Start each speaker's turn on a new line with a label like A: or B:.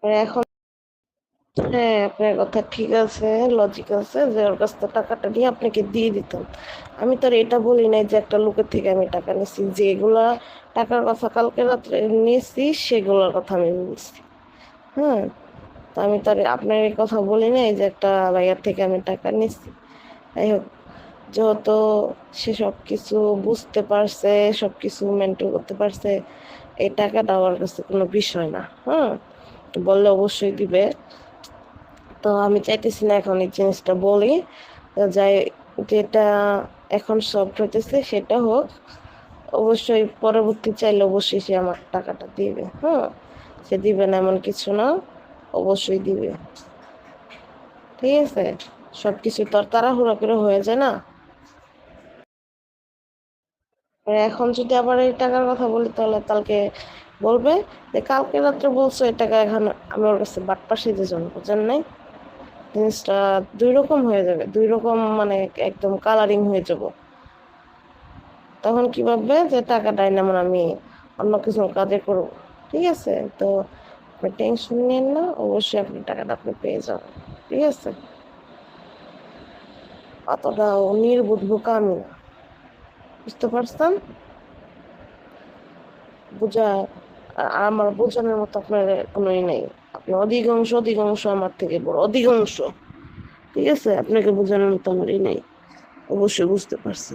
A: এখন হ্যাঁ, আপনার কথা ঠিক আছে, লজিক আছে যে ওর কাছ থেকে টাকাটা নিয়ে আপনাকে দিয়ে দিতাম। আমি তো আর এটা বলি নাই যে একটা লোকের থেকে আমি টাকা নিছি, যেগুলা টাকার কথা কালকে রাত্রে নিয়েছি সেগুলোর কথা আমি বলছি। হ্যাঁ, তো আমি তো আর আপনার এই কথা বলি নাই যে একটা ভাইয়ার থেকে আমি টাকা নিছি। যাই হোক, যেহেতু সে সব কিছু বুঝতে পারছে, সব কিছু মেনটেন করতে পারছে, এই টাকাটা আমার কাছে কোনো বিষয় না। হ্যাঁ, বললে অবশ্যই দিবে। তো আমি চাইতেছি না এখন এই জিনিসটা বলি। তো যাই, যেটা এখন সফট হইতেছে সেটা হোক। অবশ্যই পরবর্তী চাইলে অবশ্যই সে আমার টাকাটা দিবে। হ্যাঁ, সে দিবে না এমন কিছু না, অবশ্যই দিবে। ঠিক আছে, সবকিছু তো আর তাড়াহুড়া করে হয়ে যায় না। আর এখন যদি আবার এই টাকার কথা বলি তাহলে কালকে বলবে যে কালকে রাত্রে বলছো এই টাকা, এখন আমি ওর কাছে বাটপার সেজে যাবো, বুঝেন নাই? জিনিসটা দুই রকম হয়ে যাবে, দুই রকম মানে একদম কালারিং হয়ে যাব। তখন কি ভাববে যে টাকাটাই না মানে আমি অন্য কিছু কাজে করবো। ঠিক আছে, তো আপনি টেনশন নিন না, অবশ্যই আপনি টাকাটা আপনি পেয়ে যাবেন। ঠিক আছে, অতটা নির্বোধ বোকা আমি না, বুঝতে পারছেন? বুঝা আর আমার বোঝানোর মতো আপনার কোনোই নেই। আপনি অধিকাংশ অধিকাংশ আমার থেকে বড়, অধিকাংশ। ঠিক আছে, আপনাকে বোঝানোর মতো আমারই নেই, অবশ্যই বুঝতে পারছি।